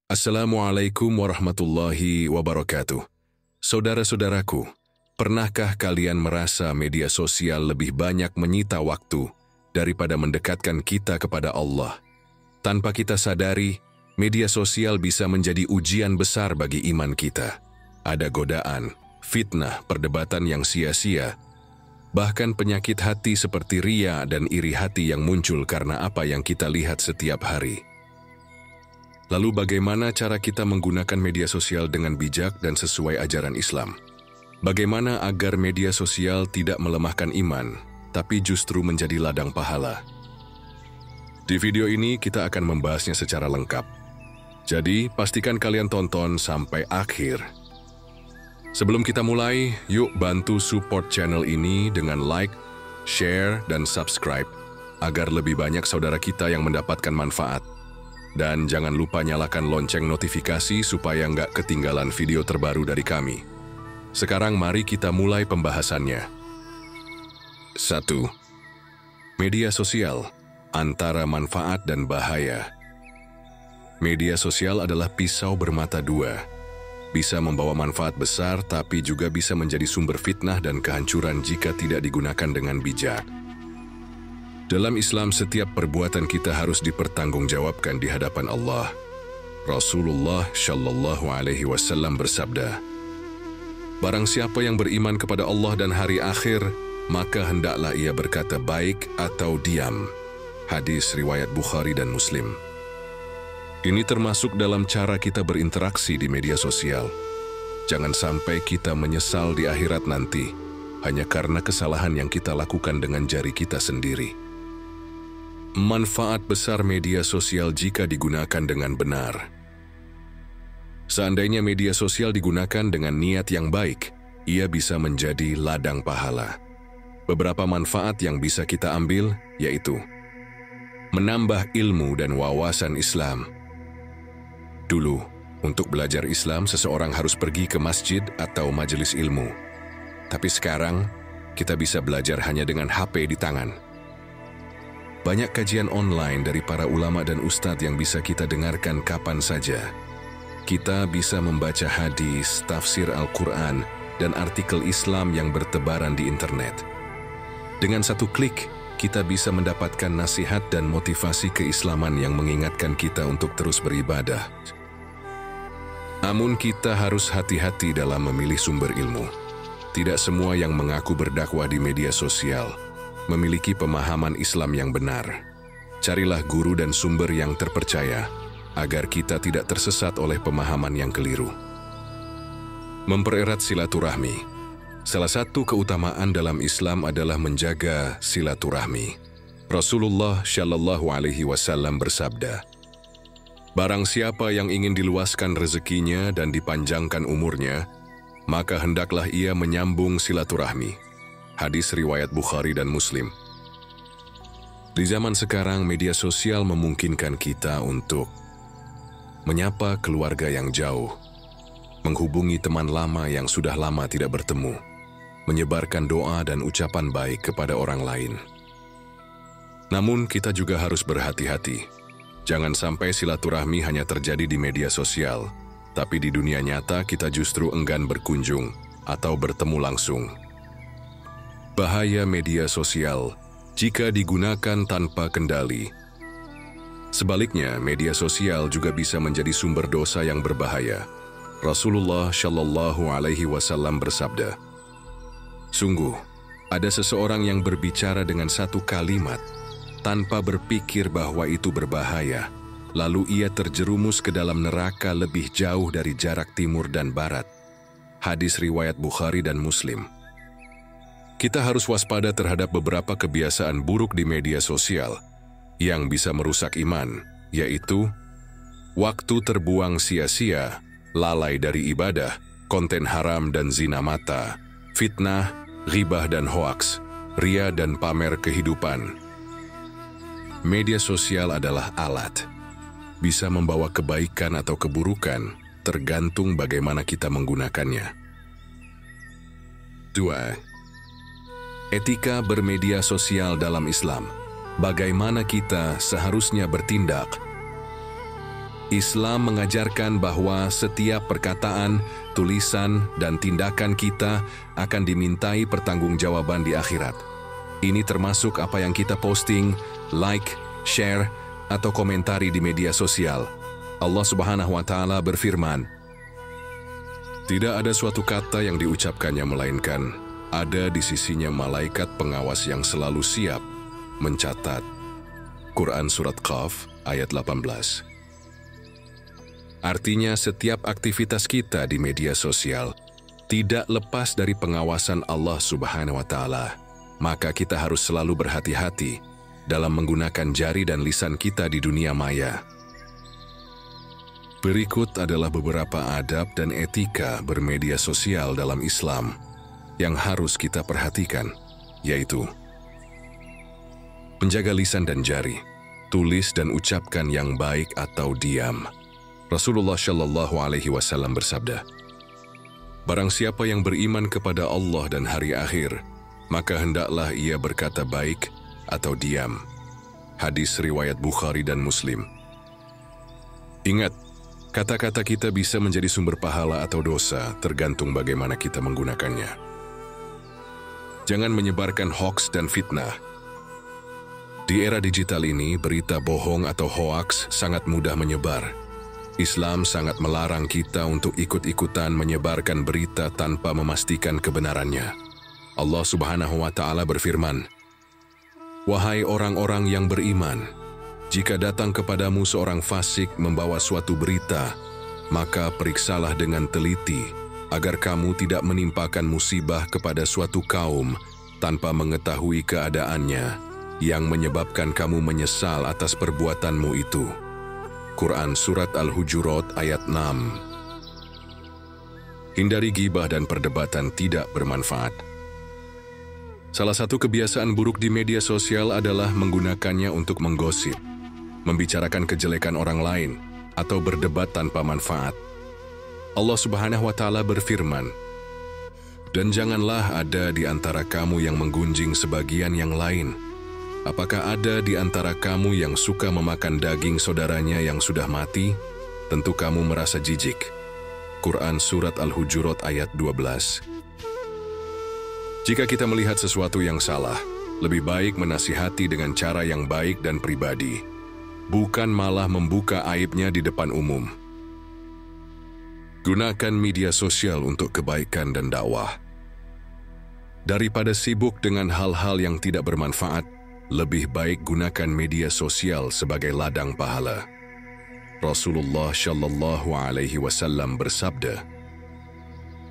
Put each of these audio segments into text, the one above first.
Assalamualaikum warahmatullahi wabarakatuh. Saudara-saudaraku, pernahkah kalian merasa media sosial lebih banyak menyita waktu daripada mendekatkan kita kepada Allah? Tanpa kita sadari, media sosial bisa menjadi ujian besar bagi iman kita. Ada godaan, fitnah, perdebatan yang sia-sia, bahkan penyakit hati seperti ria dan iri hati yang muncul karena apa yang kita lihat setiap hari. Lalu bagaimana cara kita menggunakan media sosial dengan bijak dan sesuai ajaran Islam? Bagaimana agar media sosial tidak melemahkan iman, tapi justru menjadi ladang pahala? Di video ini kita akan membahasnya secara lengkap. Jadi, pastikan kalian tonton sampai akhir. Sebelum kita mulai, yuk bantu support channel ini dengan like, share, dan subscribe, agar lebih banyak saudara kita yang mendapatkan manfaat. Dan jangan lupa nyalakan lonceng notifikasi supaya nggak ketinggalan video terbaru dari kami. Sekarang mari kita mulai pembahasannya. 1. Media sosial, antara manfaat dan bahaya. Media sosial adalah pisau bermata dua. Bisa membawa manfaat besar tapi juga bisa menjadi sumber fitnah dan kehancuran jika tidak digunakan dengan bijak. Dalam Islam, setiap perbuatan kita harus dipertanggungjawabkan di hadapan Allah. Rasulullah Shallallahu Alaihi Wasallam bersabda, "Barang siapa yang beriman kepada Allah dan hari akhir, maka hendaklah ia berkata baik atau diam." Hadis riwayat Bukhari dan Muslim. Ini termasuk dalam cara kita berinteraksi di media sosial. Jangan sampai kita menyesal di akhirat nanti, hanya karena kesalahan yang kita lakukan dengan jari kita sendiri. Manfaat besar media sosial jika digunakan dengan benar. Seandainya media sosial digunakan dengan niat yang baik, ia bisa menjadi ladang pahala. Beberapa manfaat yang bisa kita ambil, yaitu menambah ilmu dan wawasan Islam. Dulu, untuk belajar Islam, seseorang harus pergi ke masjid atau majelis ilmu. Tapi sekarang, kita bisa belajar hanya dengan HP di tangan. Banyak kajian online dari para ulama dan ustadz yang bisa kita dengarkan kapan saja. Kita bisa membaca hadis, tafsir Al-Quran, dan artikel Islam yang bertebaran di internet. Dengan satu klik, kita bisa mendapatkan nasihat dan motivasi keislaman yang mengingatkan kita untuk terus beribadah. Namun kita harus hati-hati dalam memilih sumber ilmu. Tidak semua yang mengaku berdakwah di media sosial memiliki pemahaman Islam yang benar. Carilah guru dan sumber yang terpercaya, agar kita tidak tersesat oleh pemahaman yang keliru. Mempererat silaturahmi. Salah satu keutamaan dalam Islam adalah menjaga silaturahmi. Rasulullah Shallallahu Alaihi Wasallam bersabda, "Barang siapa yang ingin diluaskan rezekinya dan dipanjangkan umurnya, maka hendaklah ia menyambung silaturahmi." Hadis riwayat Bukhari dan Muslim. Di zaman sekarang, media sosial memungkinkan kita untuk menyapa keluarga yang jauh, menghubungi teman lama yang sudah lama tidak bertemu, menyebarkan doa dan ucapan baik kepada orang lain. Namun, kita juga harus berhati-hati. Jangan sampai silaturahmi hanya terjadi di media sosial, tapi di dunia nyata kita justru enggan berkunjung atau bertemu langsung. Bahaya media sosial jika digunakan tanpa kendali. Sebaliknya, media sosial juga bisa menjadi sumber dosa yang berbahaya. Rasulullah Shallallahu Alaihi Wasallam bersabda, "Sungguh, ada seseorang yang berbicara dengan satu kalimat tanpa berpikir bahwa itu berbahaya, lalu ia terjerumus ke dalam neraka lebih jauh dari jarak timur dan barat." Hadis riwayat Bukhari dan Muslim. Kita harus waspada terhadap beberapa kebiasaan buruk di media sosial yang bisa merusak iman, yaitu waktu terbuang sia-sia, lalai dari ibadah, konten haram dan zina mata, fitnah, ghibah dan hoaks, ria dan pamer kehidupan. Media sosial adalah alat, bisa membawa kebaikan atau keburukan, tergantung bagaimana kita menggunakannya. 2. Etika bermedia sosial dalam Islam. Bagaimana kita seharusnya bertindak? Islam mengajarkan bahwa setiap perkataan, tulisan, dan tindakan kita akan dimintai pertanggungjawaban di akhirat. Ini termasuk apa yang kita posting, like, share, atau komentari di media sosial. Allah Subhanahu wa Ta'ala berfirman, "Tidak ada suatu kata yang diucapkannya melainkan ada di sisinya malaikat pengawas yang selalu siap mencatat." Quran Surat Qaf ayat 18. Artinya setiap aktivitas kita di media sosial tidak lepas dari pengawasan Allah Subhanahu wa Ta'ala. Maka kita harus selalu berhati-hati dalam menggunakan jari dan lisan kita di dunia maya. Berikut adalah beberapa adab dan etika bermedia sosial dalam Islam yang harus kita perhatikan, yaitu menjaga lisan dan jari, tulis dan ucapkan yang baik atau diam. Rasulullah Shallallahu Alaihi Wasallam bersabda, "Barang siapa yang beriman kepada Allah dan hari akhir, maka hendaklah ia berkata baik atau diam." Hadis riwayat Bukhari dan Muslim. Ingat, kata-kata kita bisa menjadi sumber pahala atau dosa, tergantung bagaimana kita menggunakannya. Jangan menyebarkan hoaks dan fitnah. Di era digital ini, berita bohong atau hoaks sangat mudah menyebar. Islam sangat melarang kita untuk ikut-ikutan menyebarkan berita tanpa memastikan kebenarannya. Allah Subhanahu wa Ta'ala berfirman, "Wahai orang-orang yang beriman, jika datang kepadamu seorang fasik membawa suatu berita, maka periksalah dengan teliti, agar kamu tidak menimpakan musibah kepada suatu kaum tanpa mengetahui keadaannya, yang menyebabkan kamu menyesal atas perbuatanmu itu." Quran Surat Al-Hujurat ayat 6. Hindari gibah dan perdebatan tidak bermanfaat. Salah satu kebiasaan buruk di media sosial adalah menggunakannya untuk menggosip, membicarakan kejelekan orang lain, atau berdebat tanpa manfaat. Allah Subhanahu wa Ta'ala berfirman, "Dan janganlah ada di antara kamu yang menggunjing sebagian yang lain. Apakah ada di antara kamu yang suka memakan daging saudaranya yang sudah mati? Tentu kamu merasa jijik." Quran Surat Al-Hujurat ayat 12. Jika kita melihat sesuatu yang salah, lebih baik menasihati dengan cara yang baik dan pribadi, bukan malah membuka aibnya di depan umum. Gunakan media sosial untuk kebaikan dan dakwah. Daripada sibuk dengan hal-hal yang tidak bermanfaat, lebih baik gunakan media sosial sebagai ladang pahala. Rasulullah Shallallahu Alaihi Wasallam bersabda,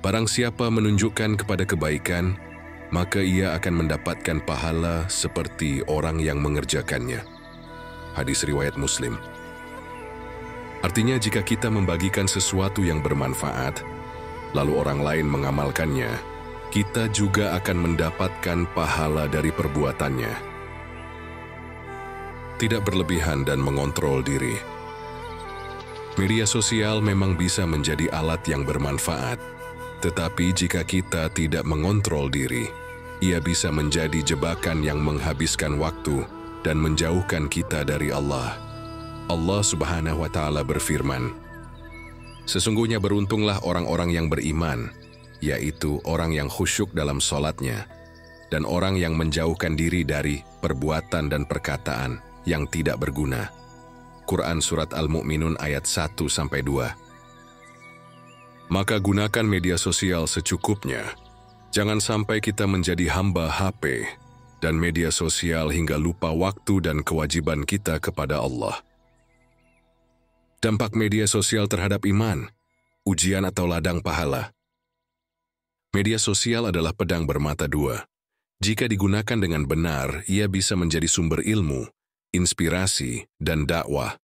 "Barang siapa menunjukkan kepada kebaikan, maka ia akan mendapatkan pahala seperti orang yang mengerjakannya." Hadis riwayat Muslim. Artinya jika kita membagikan sesuatu yang bermanfaat, lalu orang lain mengamalkannya, kita juga akan mendapatkan pahala dari perbuatannya. Tidak berlebihan dan mengontrol diri. Media sosial memang bisa menjadi alat yang bermanfaat, tetapi jika kita tidak mengontrol diri, ia bisa menjadi jebakan yang menghabiskan waktu dan menjauhkan kita dari Allah. Allah Subhanahu wa Ta'ala berfirman, "Sesungguhnya beruntunglah orang-orang yang beriman, yaitu orang yang khusyuk dalam sholatnya, dan orang yang menjauhkan diri dari perbuatan dan perkataan yang tidak berguna." Quran Surat Al-Mu'minun ayat 1-2. Maka gunakan media sosial secukupnya. Jangan sampai kita menjadi hamba HP dan media sosial hingga lupa waktu dan kewajiban kita kepada Allah. Dampak media sosial terhadap iman, ujian atau ladang pahala. Media sosial adalah pedang bermata dua. Jika digunakan dengan benar, ia bisa menjadi sumber ilmu, inspirasi, dan dakwah.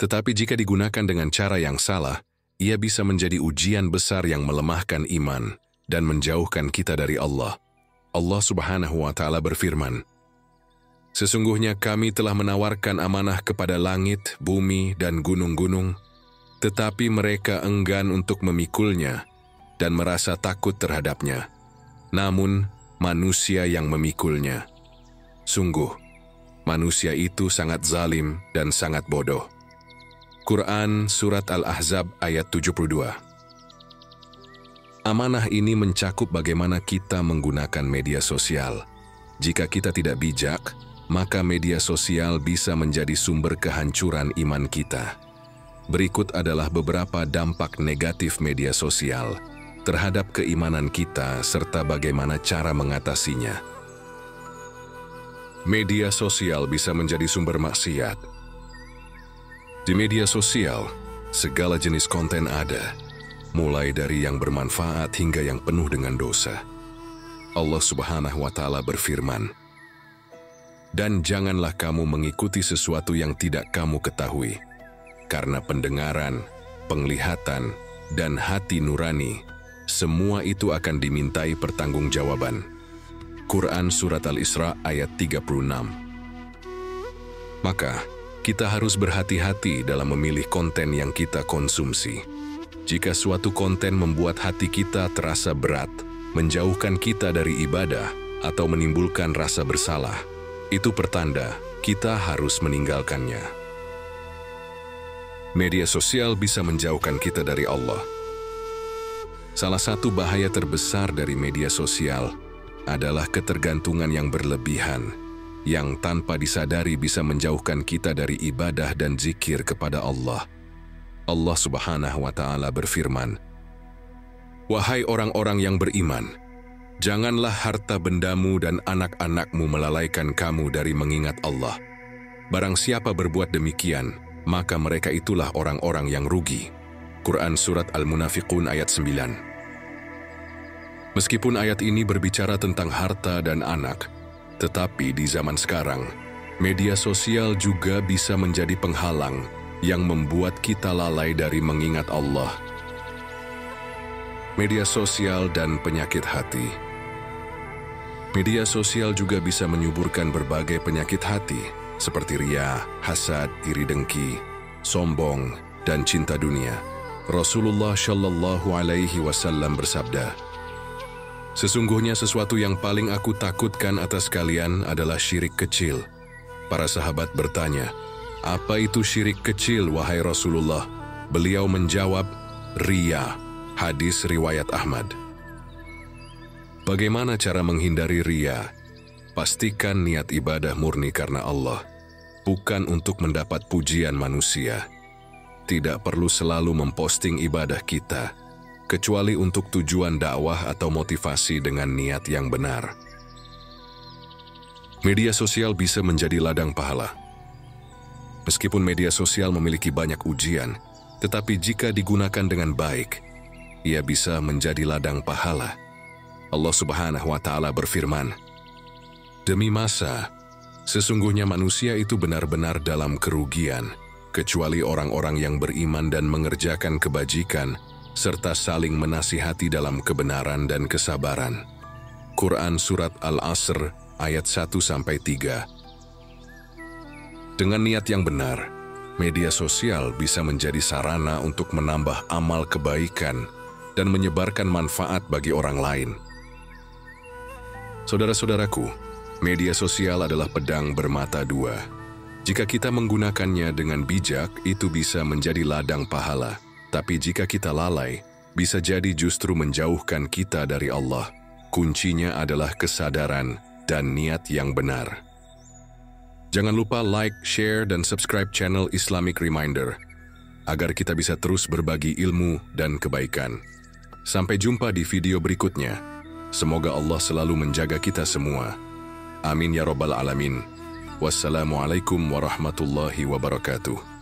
Tetapi jika digunakan dengan cara yang salah, ia bisa menjadi ujian besar yang melemahkan iman dan menjauhkan kita dari Allah. Allah Subhanahu wa Ta'ala berfirman, "Sesungguhnya kami telah menawarkan amanah kepada langit, bumi, dan gunung-gunung, tetapi mereka enggan untuk memikulnya dan merasa takut terhadapnya. Namun, manusia yang memikulnya. Sungguh, manusia itu sangat zalim dan sangat bodoh." Quran Surat Al-Ahzab ayat 72. Amanah ini mencakup bagaimana kita menggunakan media sosial. Jika kita tidak bijak, maka media sosial bisa menjadi sumber kehancuran iman kita. Berikut adalah beberapa dampak negatif media sosial terhadap keimanan kita serta bagaimana cara mengatasinya. Media sosial bisa menjadi sumber maksiat. Di media sosial, segala jenis konten ada, mulai dari yang bermanfaat hingga yang penuh dengan dosa. Allah Subhanahu wa Ta'ala berfirman, "Dan janganlah kamu mengikuti sesuatu yang tidak kamu ketahui, karena pendengaran, penglihatan, dan hati nurani, semua itu akan dimintai pertanggungjawaban." Quran Surat Al-Isra ayat 36. Maka, kita harus berhati-hati dalam memilih konten yang kita konsumsi. Jika suatu konten membuat hati kita terasa berat, menjauhkan kita dari ibadah, atau menimbulkan rasa bersalah, itu pertanda kita harus meninggalkannya. Media sosial bisa menjauhkan kita dari Allah. Salah satu bahaya terbesar dari media sosial adalah ketergantungan yang berlebihan, yang tanpa disadari bisa menjauhkan kita dari ibadah dan zikir kepada Allah. Allah Subhanahu wa Ta'ala berfirman, "Wahai orang-orang yang beriman, janganlah harta bendamu dan anak-anakmu melalaikan kamu dari mengingat Allah. Barang siapa berbuat demikian, maka mereka itulah orang-orang yang rugi." Quran Surat Al-Munafiqun ayat 9. Meskipun ayat ini berbicara tentang harta dan anak, tetapi di zaman sekarang, media sosial juga bisa menjadi penghalang yang membuat kita lalai dari mengingat Allah. Media sosial dan penyakit hati. Media sosial juga bisa menyuburkan berbagai penyakit hati, seperti riya, hasad, iri dengki, sombong, dan cinta dunia. Rasulullah Shallallahu Alaihi Wasallam bersabda, "Sesungguhnya sesuatu yang paling aku takutkan atas kalian adalah syirik kecil." Para sahabat bertanya, "Apa itu syirik kecil, wahai Rasulullah?" Beliau menjawab, "Riya." Hadis riwayat Ahmad. Bagaimana cara menghindari riya? Pastikan niat ibadah murni karena Allah, bukan untuk mendapat pujian manusia. Tidak perlu selalu memposting ibadah kita, kecuali untuk tujuan dakwah atau motivasi dengan niat yang benar. Media sosial bisa menjadi ladang pahala. Meskipun media sosial memiliki banyak ujian, tetapi jika digunakan dengan baik, ia bisa menjadi ladang pahala. Allah Subhanahu wa Ta'ala berfirman, "Demi masa, sesungguhnya manusia itu benar-benar dalam kerugian, kecuali orang-orang yang beriman dan mengerjakan kebajikan, serta saling menasihati dalam kebenaran dan kesabaran." Quran Surat Al-Asr ayat 1-3. Dengan niat yang benar, media sosial bisa menjadi sarana untuk menambah amal kebaikan dan menyebarkan manfaat bagi orang lain. Saudara-saudaraku, media sosial adalah pedang bermata dua. Jika kita menggunakannya dengan bijak, itu bisa menjadi ladang pahala. Tapi jika kita lalai, bisa jadi justru menjauhkan kita dari Allah. Kuncinya adalah kesadaran dan niat yang benar. Jangan lupa like, share, dan subscribe channel Islamic Reminder, agar kita bisa terus berbagi ilmu dan kebaikan. Sampai jumpa di video berikutnya. Semoga Allah selalu menjaga kita semua. Amin ya Rabbal Alamin. Wassalamualaikum warahmatullahi wabarakatuh.